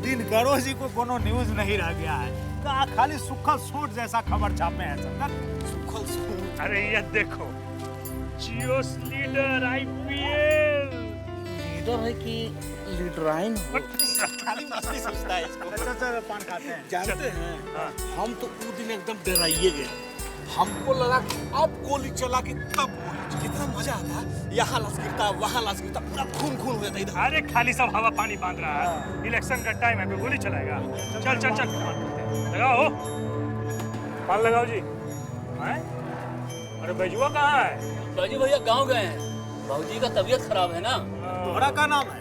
दिन करो जी को कोनो न्यूज नहीं रह गया है। का खाली सुखल सूट जैसा खबर छापे हैं सब। सुखल सूट। अरे ये देखो, जियोस लीडर आईपीएल। लीडर है कि लीडराइन हो? खाली मस्ती सोचता है इसको। अच्छा पान खाते हैं। जानते हैं हम तो उस दिन एकदम डराइए गए। हमको लगा कि अब गोली चला कि तब गोली। कितना मजा आता, यहाँ लाश गिरता वहाँ लाश गिरता, पूरा खून खून हो जाता इधर। अरे खाली सब हवा पानी बांध रहा है। इलेक्शन का टाइम है, कोई गोली चलाएगा? चल चल चल लगाओ, पान लगाओ जी। हैं? अरे बैजुआ कहाँ है? बाजी भैया गांव गए हैं। बाबूजी का तबीयत खराब है ना। तुम्हारा क्या नाम है?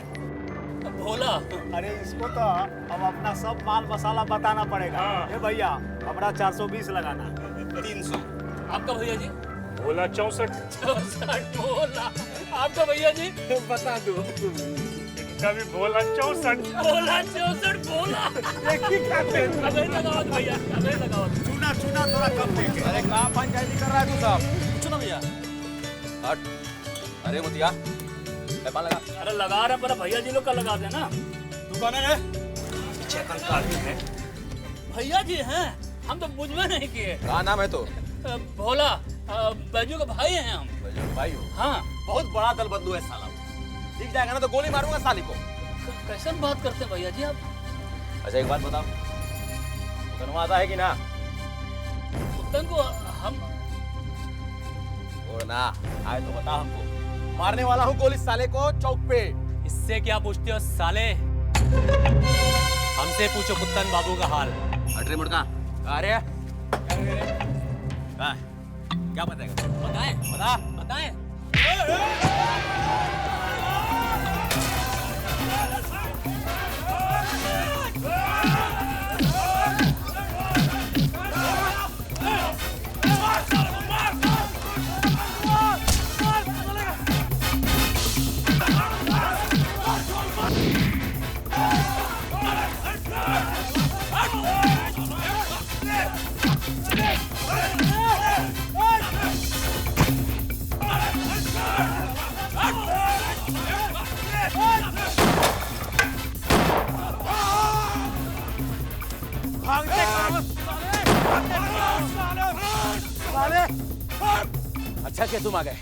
भोला। अरे इसको तो अब अपना सब माल मसाला बताना पड़ेगा। ये भैया हमारा 420 लगाना। 300। आपका भैया जी? भोला 64। 64 भोला। आपका भैया जी? बता दो। कभी भोला 64। भोला 64 भोला। एक ही खाते हैं। अबे लगाओ भैया, अबे लगाओ। चूना चूना थोड़ा कम देंगे। अरे कहाँ पंचायती कर रहा है तू साहब? चुना भैया। हट। अरे मुतिया, पान लगा। अरे लगा रहे पर भैया जी लोग का लगा देना। तू कौन है? चेकन काफी है। भैया जी हैं, हम तो बुझवे नहीं किए। क्या नाम है तो? भोला, बैजू के भाई हैं हम। भाई हो? हाँ। बहुत बड़ा दल बदलू है साला। दिख जाएगा ना तो गोली मारूंगा साली को। कैसन बात करते हैं भैया जी आप? अच्छा एक बात बताओ, धनवा आता है कि ना? कुत्तन को हम और ना आए तो बता हमको। मारने वाला हूँ गोली साले को चौक पे। इससे क्या पूछते हो साले? हमसे पूछो कुत्तन बाबू का हाल। हट रे मुड़का। अरे क्या बताएगा? बताएं, बता। बताएं। अच्छा क्या तुम आ गए?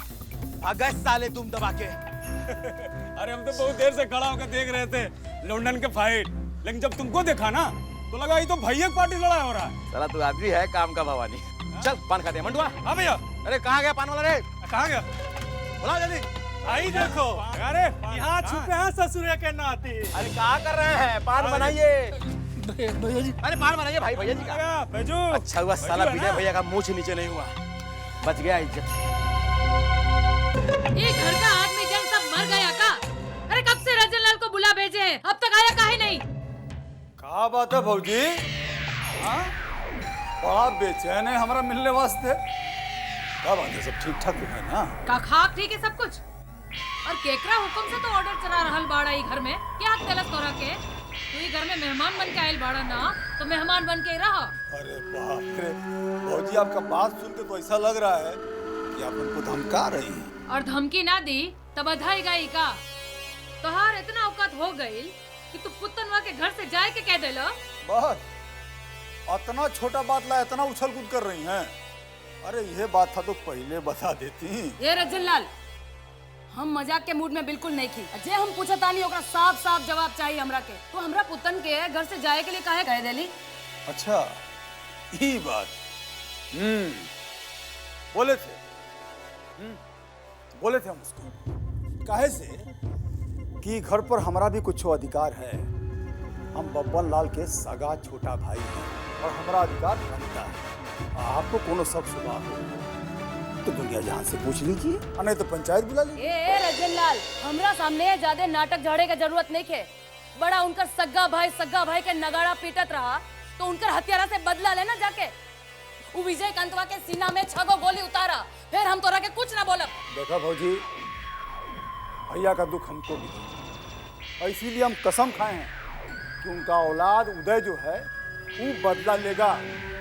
आ गए साले तुम दबा के। अरे हम तो बहुत देर से खड़ा होकर देख रहे थे लंदन के फाइट, लेकिन जब तुमको देखा ना तो लगा ये तो भैया पार्टी लड़ाई हो रहा है। साला तू आदमी है काम का भवानी। चल पान खाते हैं। मंडुआ। हाँ भैया। अरे कहाँ गया पान वाला रे? कहाँ गया? बुलाओ जल्दी। आई देखो, अरे यहाँ छुपे हैं ससुर के नाती। अरे कहाँ कर रहे हैं? पान बनाइए। भैया जी। अरे पान बनाइए भाई भैया जी का। बैजू। अच्छा हुआ साला विजय भैया का मुंह नीचे नहीं हुआ, बच गया इज्जत। ये घर का आदमी जन सब मर गया का? अरे कब से रजन लाल को बुला भेजे हैं, अब तक आया काहे नहीं? क्या बात है भौजी? हाँ? बड़ा बेचैन है हमारा मिलने वास्ते। क्या बात है, सब ठीक ठाक है ना? का खाक ठीक है सब कुछ? और केकरा हुक्म से तो ऑर्डर चला रहल बाड़ा ई घर में, क्या गलत तोरा के? तू ई घर में मेहमान बन के आयल बाड़ा ना, तो मेहमान बन के रहा। अरे बाप रे भौजी, आपका बात सुन के तो ऐसा लग रहा है कि आप उनको धमका रही हैं। और धमकी ना दी तब बधाई गई का? तोहार इतना औकात हो गई कि तू पुतनवा के घर से जाए के कह देला? बस इतना छोटा बात ला इतना उछल कूद कर रही हैं। अरे यह बात था तो पहले बता देती। ये रजन लाल, हम मजाक के मूड में बिल्कुल नहीं थी। जे हम पूछा तानी ओकरा साफ साफ जवाब चाहिए हमरा के। तो हमरा पुतन के घर से जाए के लिए काहे कह देली? अच्छा ये बात। बोले थे। बोले थे हम उसको। काहे से कि घर पर हमारा भी कुछ अधिकार है। हम बब्बन लाल के सगा छोटा भाई हैं और हमारा अधिकार बनता है। आपको कोनो सब सुबह हो तो दुनिया जहां से पूछ लीजिए, और नहीं तो पंचायत बुला लीजिए। ए रजन लाल, हमरा सामने ज्यादा नाटक झाड़े की जरूरत नहीं है। बड़ा उनकर सग्गा भाई के नगाड़ा पीटत रहा तो उनकर हथियारा से बदला लेना जाके। वो विजय कंतवा के सीना में 6 गो गोली उतारा, फिर हम तोरा के कुछ ना बोलब। देखा भौजी, भैया का दुख हमको भी है, इसीलिए हम कसम खाए हैं कि उनका औलाद उदय जो है वो बदला लेगा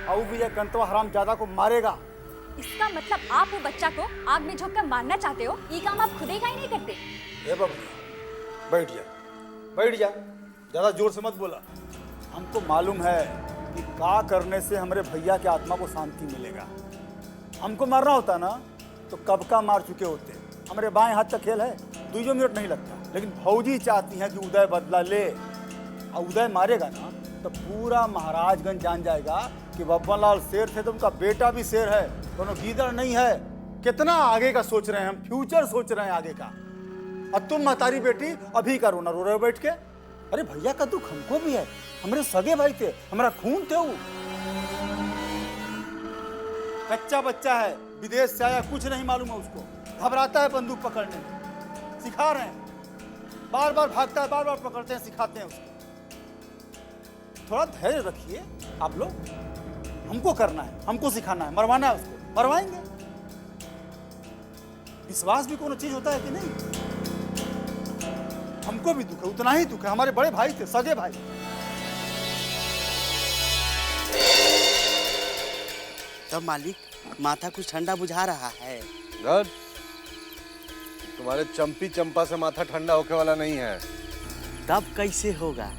और विजय कंतवा हरामजादा को मारेगा। इसका मतलब आप वो बच्चा को आग में झोंक कर मारना चाहते हो? ये काम आप खुद ही का ही नहीं करते? ए बबुआ, बैठ जा, ज्यादा जोर से मत बोला। हमको मालूम है कि का करने से हमारे भैया की आत्मा को शांति मिलेगा। हमको मारना होता ना तो कब का मार चुके होते। हमारे बाएं हाथ का खेल है, 2 मिनट नहीं लगता। लेकिन भौजी चाहती हैं कि उदय बदला ले, और उदय मारेगा ना तो पूरा महाराजगंज जान जाएगा कि बब्बन लाल शेर थे तो उनका बेटा भी शेर है, दोनों गीदड़ नहीं है। कितना आगे का सोच रहे हैं हम, फ्यूचर सोच रहे हैं आगे का। और तुम महतारी बेटी अभी का रोना रो रहे हो बैठ के। अरे भैया का दुख हमको भी है, हमारे सगे भाई थे, हमारा खून थे वो। कच्चा बच्चा है, विदेश से आया, कुछ नहीं मालूम है उसको, घबराता है बंदूक पकड़ने में। सिखा रहे हैं, बार बार भागता है, बार बार पकड़ते हैं, सिखाते हैं उसको। थोड़ा धैर्य रखिए आप लोग। हमको करना है, हमको सिखाना है, मरवाना है उसको, मरवाएंगे। विश्वास भी कोनो चीज होता है कि नहीं? हमको भी दुख है, उतना ही दुख है। हमारे बड़े भाई थे, सगे भाई। तब मालिक, माथा कुछ ठंडा बुझा रहा है। डर, तुम्हारे चंपी चंपा से माथा ठंडा होके वाला नहीं है। तब कैसे होगा?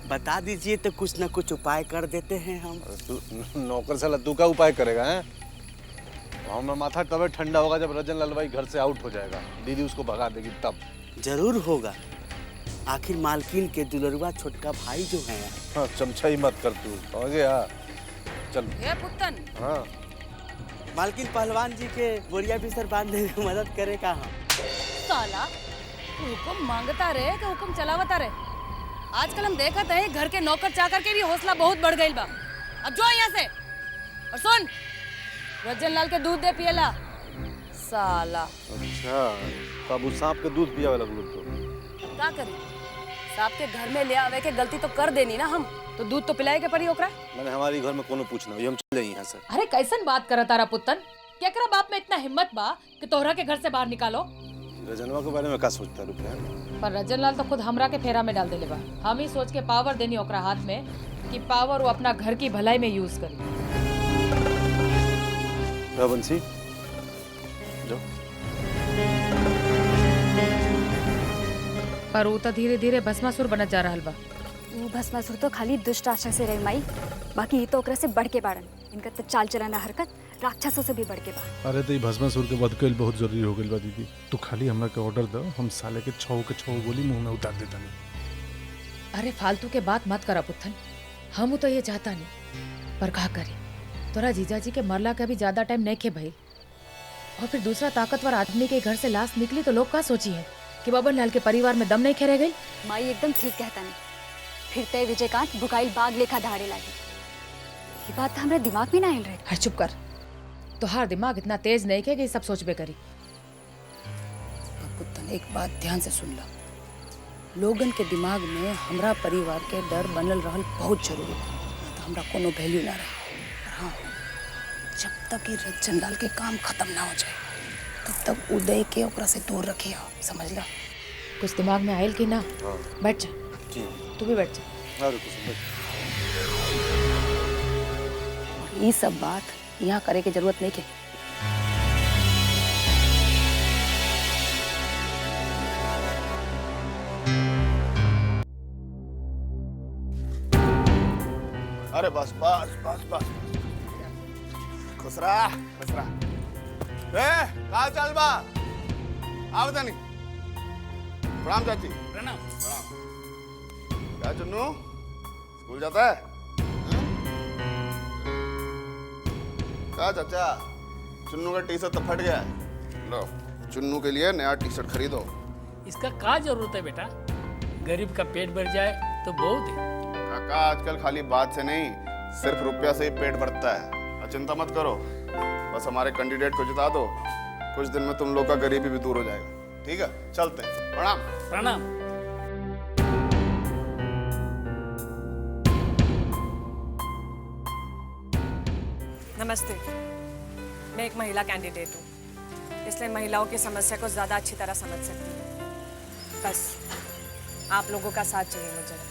बता दीजिए तो कुछ न कुछ उपाय कर देते हैं हम। तू नौकर से लद्दू का उपाय करेगा हैं? हमारा माथा तब ठंडा होगा जब रजन लाल भाई घर से आउट हो जाएगा, दीदी उसको भगा देगी तब। जरूर होगा, आखिर मालकिन के दुलरुआ छोटका भाई जो है। हाँ, चमचा ही मत कर तू, समझ गया? चल। हे पुत्तन, हाँ, मालकिन पहलवान जी के बोरिया बिस्तर बांधने में मदद करेगा। हम साला हुकुम मांगता रहे कि हुकुम चलावता रहे। आजकल हम देखत है घर के नौकर चाकर के भी हौसला बहुत बढ़ गई बा। अब जो यहाँ से और सुन, रजन लाल के दूध दे पियला साला। अच्छा, तब उस सांप के दूध पिया वाला लोग तो क्या करी? सांप के घर में ले आवे के गलती तो कर देनी ना हम, तो दूध तो पिलाए के पड़ी ओकरा। मैंने हमारी घर में कोनो पूछना हुई, हम चले यहाँ से। अरे कैसन बात करत तारा पुत्तन? केकरा बाप में इतना हिम्मत बा कि तोहरा के घर से बाहर निकालो? रजनवा के बारे में क्या सोचता रुपया? पर रजन लाल तो खुद हमरा के फेरा में डाल देले बा। हम ही सोच के पावर देनी ओकरा हाथ में कि पावर वो अपना घर की भलाई में यूज करे। बंसी, जो पर वो तो धीरे धीरे भस्मासुर बनत जा रहल बा। वो भस्मासुर तो खाली दुष्ट राक्षस से रहे माई, बाकी ये तो ओकरा से बढ़ के बाड़न। इनका तो चाल चलाना हरकत राक्षसों से भी बढ़ के बा। अरे तो भस्मासुर के वध कईल बहुत जरूरी हो गई बा दीदी। तू खाली हमरा के ऑर्डर दो, हम साले के 6 गोली मुंह में उतार देता नहीं। अरे फालतू के बात मत करा पुत्तन, हम तो ये चाहता नहीं, पर का करे? तोरा जीजाजी के मरला का भी ज्यादा टाइम नहीं खे भाई। और फिर दूसरा ताकतवर आदमी के घर से लाश निकली तो लोग क्या सोची है कि बबन लाल के परिवार में दम नहीं खे रह गई। माई एकदम ठीक कहता नहीं। फिर तय विजयकांत भुकाइल बाग लेखा धाड़े लागी। ये बात तो हमारे दिमाग में ना आयल रहे। हर चुप कर, तोहार दिमाग इतना तेज नहीं है कि सब सोचबे करी। पुत्तन एक बात ध्यान से सुन ला, लोगन के दिमाग में हमरा परिवार के डर बनल रहल बहुत जरूरी है, तो हमरा कोनो वैल्यू ना रहे। हाँ, जब तक ये रजन लाल के काम खत्म ना हो जाए तब तक उदय के ओकरा से दूर रखिए, समझ ला? कुछ दिमाग में आयल की ना? बैठ जा, तू भी बैठ जा। ये सब बात यहाँ करे की जरूरत नहीं है। अरे बस बस बस बस, खुसरा खुसरा। कहाँ चल बा? आओ तनी। प्रणाम चाची। प्रणाम। क्या चुन्नू, स्कूल जाता है? क्या चाचा, चुन्नू का टी शर्ट तो फट गया है। लो, चुन्नू के लिए नया टी शर्ट खरीदो। इसका क्या जरूरत है बेटा? गरीब का पेट भर जाए तो बहुत है। काका, आजकल खाली बात से नहीं, सिर्फ रुपया से ही पेट भरता है। चिंता मत करो, बस हमारे कैंडिडेट को जिता दो, कुछ दिन में तुम लोग का गरीबी भी दूर हो जाएगा। ठीक है, चलते हैं। प्रणाम। प्रणाम। नमस्ते, मैं एक महिला कैंडिडेट हूँ, इसलिए महिलाओं की समस्या को ज़्यादा अच्छी तरह समझ सकती हूँ। बस आप लोगों का साथ चाहिए मुझे।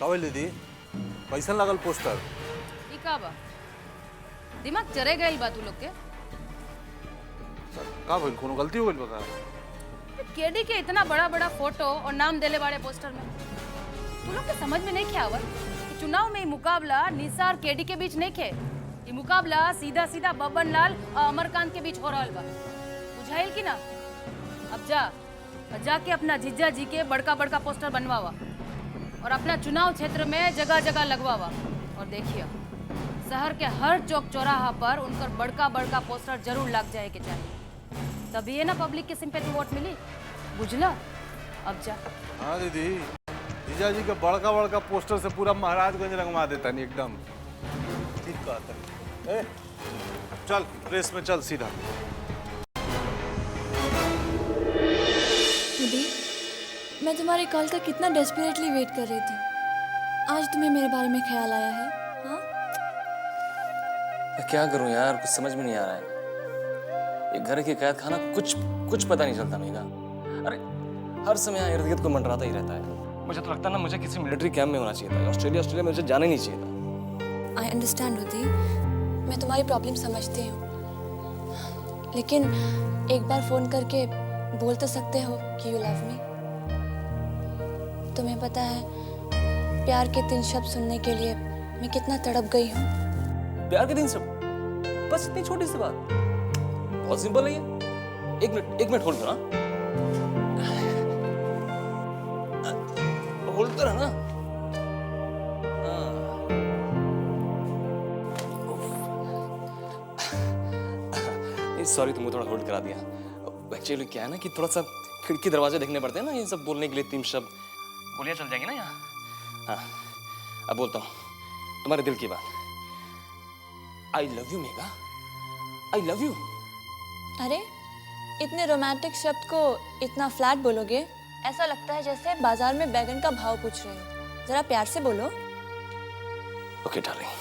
कावल दीदी कैसा लगल पोस्टर? ई का बा? दिमाग चरे गइल बा तू लोग के? का भइल, कोनो गलती हो गइल बा का? केडी के इतना बड़ा बड़ा फोटो और नाम देले बाड़े पोस्टर में, तू लोग के समझ में नहीं खे आवत कि चुनाव में ई मुकाबला निशा और केडी के बीच नहीं खे, ई मुकाबला सीधा सीधा बब्बन लाल और अमरकांत के बीच हो रहल बा। बुझाइल कि ना? अब जाके अपना जीजा जी के बड़का बड़का पोस्टर बनवावा और अपना चुनाव क्षेत्र में जगह जगह लगवावा, और देखिए शहर के हर चौक चौराहा पर उनकर बड़का बड़का पोस्टर जरूर लग जाए के चाहिए, तभी ये ना पब्लिक के सिंपैथी वोट मिली। बुझला? अब जा। हाँ दीदी, जीजा जी का बड़का बड़का पोस्टर से पूरा महाराजगंज रंगवा देता नहीं एकदम। ठीक कहता है। चल रेस में चल सीधा। दीदी, मैं तुम्हारी कॉल का कितना डेस्परेटली वेट कर रही थी, आज तुम्हें मेरे बारे में ख्याल आया है? हाँ? मैं क्या करूं यार, कुछ समझ में नहीं आ रहा है। ये घर की कैद खाना कुछ पता नहीं चलता मेगा। अरे हर समय यहाँ इर्द गिर्द को मंडराता ही रहता है। मुझे तो लगता है ना, मुझे किसी मिलिट्री कैंप में होना चाहिए था। ऑस्ट्रेलिया में मुझे जाना ही नहीं चाहिए था। आई अंडरस्टैंड रुति, मैं तुम्हारी प्रॉब्लम समझती हूँ, लेकिन एक बार फोन करके बोल तो सकते हो कि यू लव मी। तुम्हें पता है प्यार के 3 शब्द सुनने के लिए मैं कितना तड़प गई हूँ। प्यार के 3 शब्द? बस इतनी छोटी सी बात, बहुत सिंपल है ये। एक मिनट होल्ड करो। होल्ड करो ना। सॉरी, तुमको थोड़ा होल्ड करा दिया। एक्चुअली क्या है ना कि थोड़ा सा खिड़की दरवाजे देखने पड़ते हैं ना, ये सब बोलने के लिए 3 शब्द बोलिया चल जाएंगे ना यहाँ। हाँ, अब बोलता हूँ तुम्हारे दिल की बात। I love you mega, I love you. अरे इतने रोमांटिक शब्द को इतना फ्लैट बोलोगे? ऐसा लगता है जैसे बाजार में बैगन का भाव पूछ रहे हो। जरा प्यार से बोलो। Okay darling.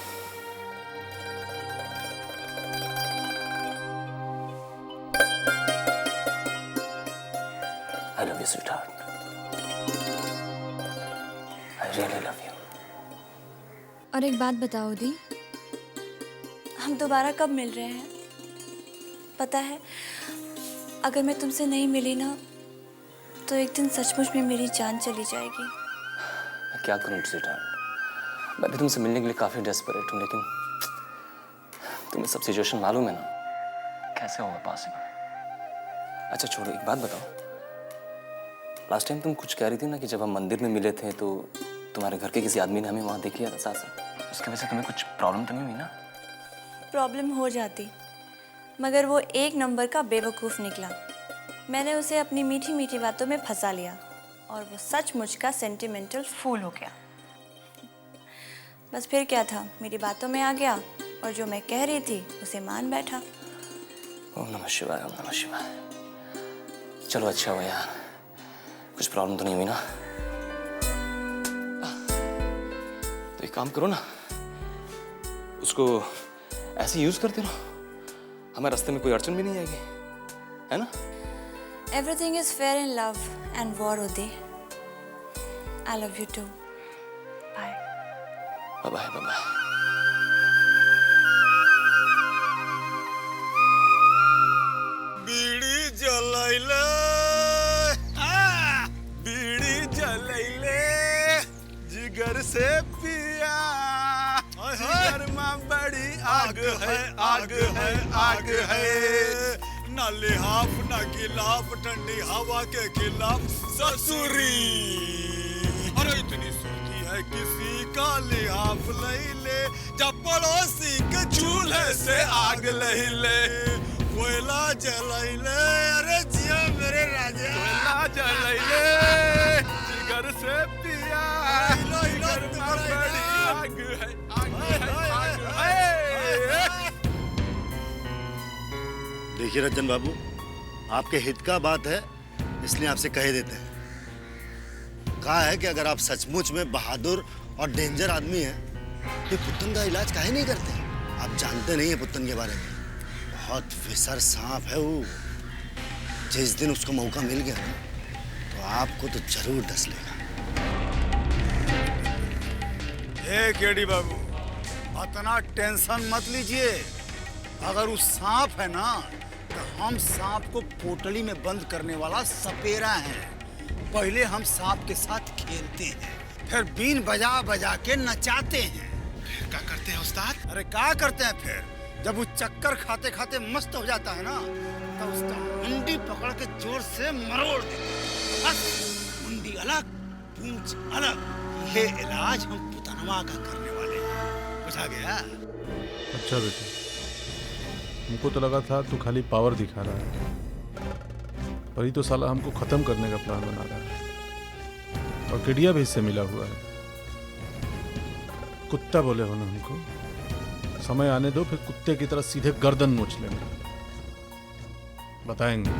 I love you, sweetheart. I really love you. और एक बात बताओ दी, हम दोबारा कब मिल रहे हैं? पता है अगर मैं तुमसे नहीं मिली ना, तो एक दिन सचमुच में मेरी जान चली जाएगी। मैं क्या करूं स्वीटहार्ट, मैं भी तुमसे मिलने के लिए काफी डेस्परेट हूं, लेकिन तुम्हें सब सिचुएशन मालूम है ना, कैसे होगा पॉसिबल। अच्छा छोड़ो, एक बात बताओ, लास्ट टाइम तुम कुछ कह रही थी ना कि जब हम मंदिर में मिले थे तो तुम्हारे घर के किसी आदमी ने हमें वहां देख लिया था साथ में, उसकी वजह से तुम्हें कुछ प्रॉब्लम तो नहीं हुई ना? प्रॉब्लम हो जाती, मगर वो एक नंबर का बेवकूफ़ निकला। मैंने उसे अपनी मीठी मीठी बातों में फंसा लिया और वो सचमुच का सेंटिमेंटल फूल हो गया। बस फिर क्या था, मेरी बातों में आ गया और जो मैं कह रही थी उसे मान बैठा। ओम नमः शिवाय, ओम नमः शिवाय। चलो अच्छा हुआ यार, कुछ प्रॉब्लम तो नहीं हुई ना? तो एक काम करो ना, उसको ऐसे यूज करते रहो, हमारे रास्ते में कोई अड़चन भी नहीं आएगी, है ना? Everything is fair in love and war, Uday. I love you too. Bye. Bye bye, bye bye. बीड़ी जलाइले, बीड़ी जलाइले, जिगर से पिया, जिगर में बड़ी आग है, आग है, आग है। ना लिहाफ ना गिलाफ, ठंडी हवा के खिलाफ ससुरी। अरे इतनी सर्दी है किसी का लिहाफ नहीं ले, जब पड़ोसी के चूल्हे से आग नहीं ले। कोयला जलाइले, अरे जिया मेरे राजा, कोयला जलाइले, जिगर से पिया, जिगर में बड़ी आग है, आग है, आग है। देखिए रंजन बाबू, आपके हित का बात है, इसलिए आपसे कह देते हैं। कहा है कि अगर आप सचमुच में बहादुर और डेंजर आदमी हैं तो पुत्तन का इलाज काहे नहीं करते? आप जानते नहीं है पुत्तन के बारे में, बहुत विसर सांप है वो। जिस दिन उसको मौका मिल गया ना, तो आपको तो जरूर डस लेगा। हे केडी बाबू, इतना टेंशन मत लीजिए। अगर वो सांप है ना, तो हम सांप को पोटली में बंद करने वाला सपेरा है। पहले हम सांप के साथ खेलते हैं, फिर बीन बजा बजा के नचाते हैं। फिर क्या करते हैं उस्ताद? अरे क्या करते हैं फिर? जब वो चक्कर खाते खाते मस्त हो जाता है ना, तो उसका मुंडी पकड़ के जोर से मरोड़ देते हैं। बस मुंडी अलग, पूंछ अलग। ये इलाज हम पुतनवा का करने वाले हैं। बुझा गया? अच्छा बेटे, हमको तो लगा था तू खाली पावर दिखा रहा है, पर ये तो साला हमको खत्म करने का प्लान बना रहा है। और किडिया भी इससे मिला हुआ है। कुत्ता बोले हो ना हमको, समय आने दो, फिर कुत्ते की तरह सीधे गर्दन नोच लेंगे, बताएंगे।